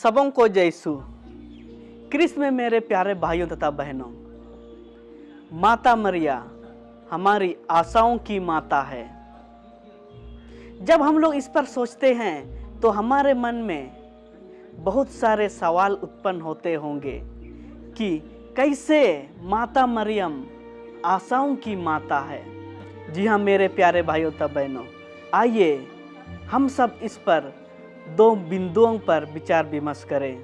सबों को जयसु क्रिस्त में मेरे प्यारे भाइयों तथा बहनों, माता मरिया हमारी आशाओं की माता है। जब हम लोग इस पर सोचते हैं तो हमारे मन में बहुत सारे सवाल उत्पन्न होते होंगे कि कैसे माता मरियम आशाओं की माता है। जी हाँ मेरे प्यारे भाइयों तथा बहनों, आइए हम सब इस पर दो बिंदुओं पर विचार विमर्श करें।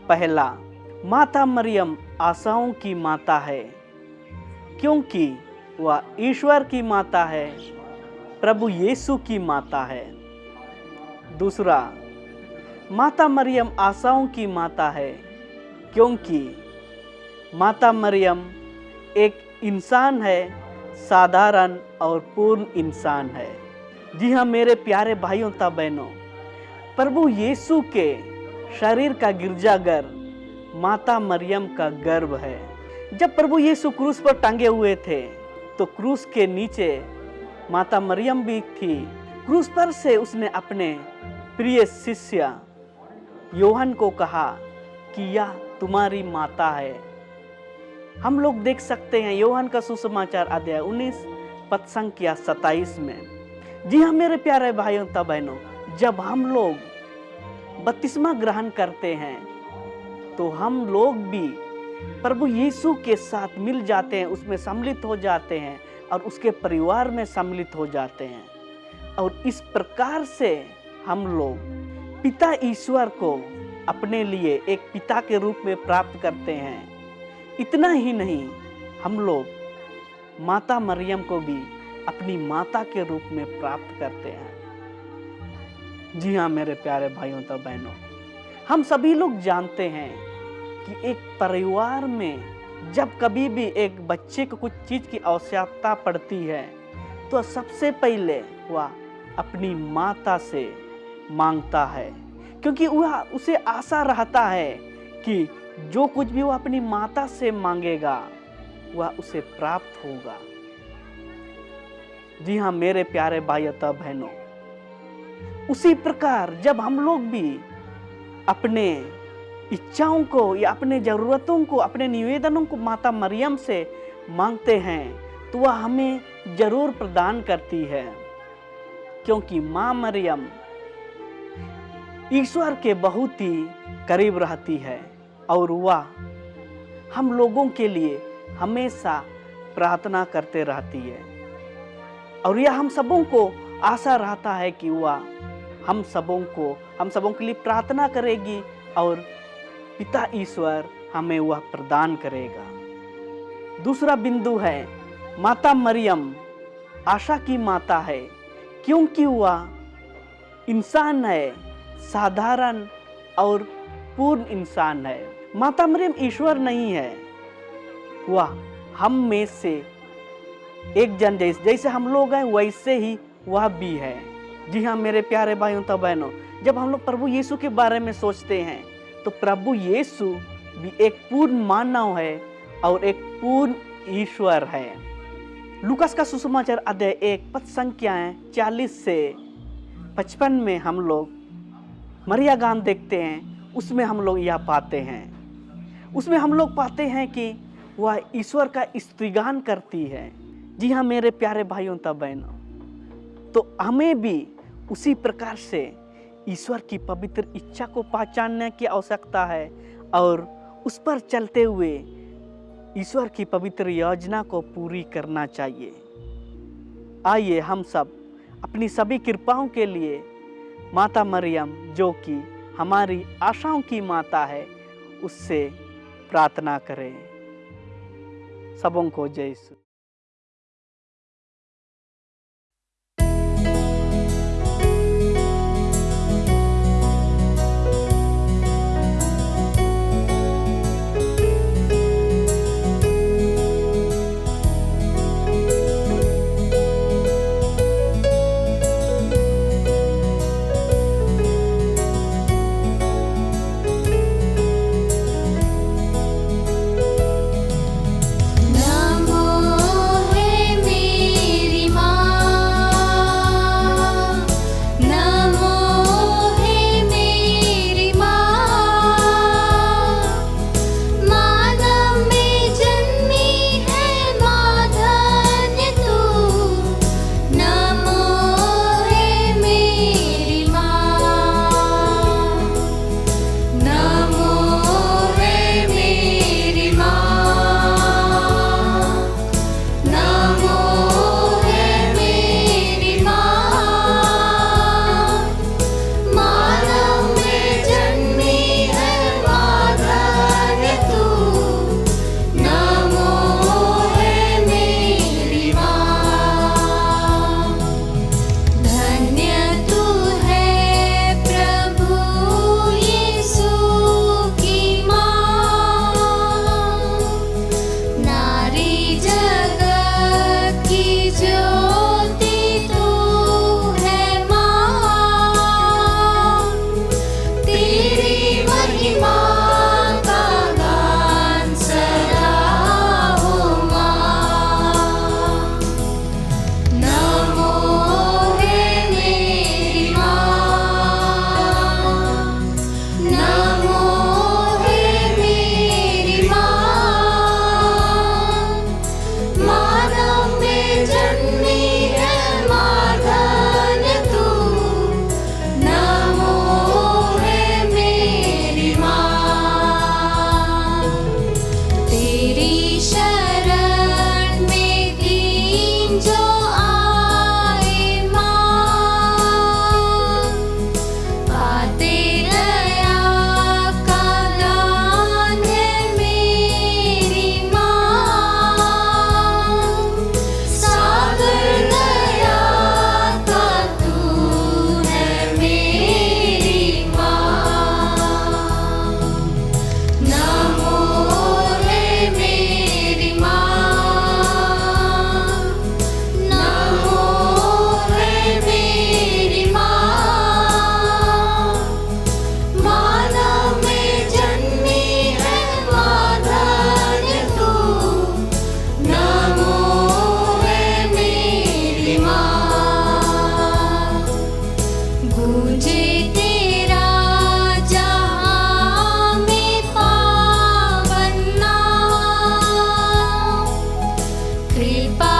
पहला, माता मरियम आशाओं की माता है क्योंकि वह ईश्वर की माता है, प्रभु यीशु की माता है। दूसरा, माता मरियम आशाओं की माता है क्योंकि माता मरियम एक इंसान है, साधारण और पूर्ण इंसान है। जी हाँ मेरे प्यारे भाइयों तथा बहनों, प्रभु यीशु के शरीर का गिरजाघर माता मरियम का गर्भ है। जब प्रभु यीशु क्रूस पर टंगे हुए थे तो क्रूस के नीचे माता मरियम भी थी। क्रूस पर से उसने अपने प्रिय शिष्य योहन को कहा कि यह तुम्हारी माता है। हम लोग देख सकते हैं योहन का सुसमाचार अध्याय 19 पद संख्या 27 में। जी हाँ मेरे प्यारे भाइयों तथा बहनों, जब हम लोग बपतिस्मा ग्रहण करते हैं तो हम लोग भी प्रभु यीशु के साथ मिल जाते हैं, उसमें सम्मिलित हो जाते हैं और उसके परिवार में सम्मिलित हो जाते हैं। और इस प्रकार से हम लोग पिता ईश्वर को अपने लिए एक पिता के रूप में प्राप्त करते हैं। इतना ही नहीं, हम लोग माता मरियम को भी अपनी माता के रूप में प्राप्त करते हैं। जी हाँ मेरे प्यारे भाइयों तथा बहनों, हम सभी लोग जानते हैं कि एक परिवार में जब कभी भी एक बच्चे को कुछ चीज़ की आवश्यकता पड़ती है तो सबसे पहले वह अपनी माता से मांगता है, क्योंकि वह उसे आशा रहता है कि जो कुछ भी वह अपनी माता से मांगेगा वह उसे प्राप्त होगा। जी हाँ मेरे प्यारे भाइयों तथा बहनों, उसी प्रकार जब हम लोग भी अपने इच्छाओं को या अपने ज़रूरतों को, अपने निवेदनों को माता मरियम से मांगते हैं तो वह हमें जरूर प्रदान करती है, क्योंकि माँ मरियम ईश्वर के बहुत ही करीब रहती है और वह हम लोगों के लिए हमेशा प्रार्थना करते रहती है। और यह हम सबों को आशा रहता है कि वह हम सबों के लिए प्रार्थना करेगी और पिता ईश्वर हमें वह प्रदान करेगा। दूसरा बिंदु है, माता मरियम आशा की माता है क्योंकि वह इंसान है, साधारण और पूर्ण इंसान है। माता मरियम ईश्वर नहीं है, वह हम में से एक जन जैसे हम लोग हैं वैसे ही वह भी है। जी हाँ मेरे प्यारे भाइयों तथा बहनों, जब हम लोग प्रभु यीशु के बारे में सोचते हैं तो प्रभु यीशु भी एक पूर्ण मानव है और एक पूर्ण ईश्वर है। लूकास का सुसमाचार अध्याय 1 पद संख्याएं 40 से 55 में हम लोग मरिया गान देखते हैं। उसमें हम लोग यह पाते हैं, उसमें हम लोग पाते हैं कि वह ईश्वर का स्तुतिगान करती है। जी हाँ मेरे प्यारे भाइयों तथा बहनों, तो हमें भी उसी प्रकार से ईश्वर की पवित्र इच्छा को पहचानने की आवश्यकता है और उस पर चलते हुए ईश्वर की पवित्र योजना को पूरी करना चाहिए। आइए हम सब अपनी सभी कृपाओं के लिए माता मरियम, जो कि हमारी आशाओं की माता है, उससे प्रार्थना करें। सबों को जय यीशु। नमो जन्मी है माधन तू, नमो है मेरी माँ। तेरी शरण में दीन जो आए माँ, पाते दया का दान है मेरी माँ। सागर दया का तू है मेरी माँ। नमो है मेरी माँ, नमो है मेरी माँ। मानव में जन्मी है माधन तू, नमो है मेरी माँ। गूंजे तेरा जहाँ में पावन नाम, कृपा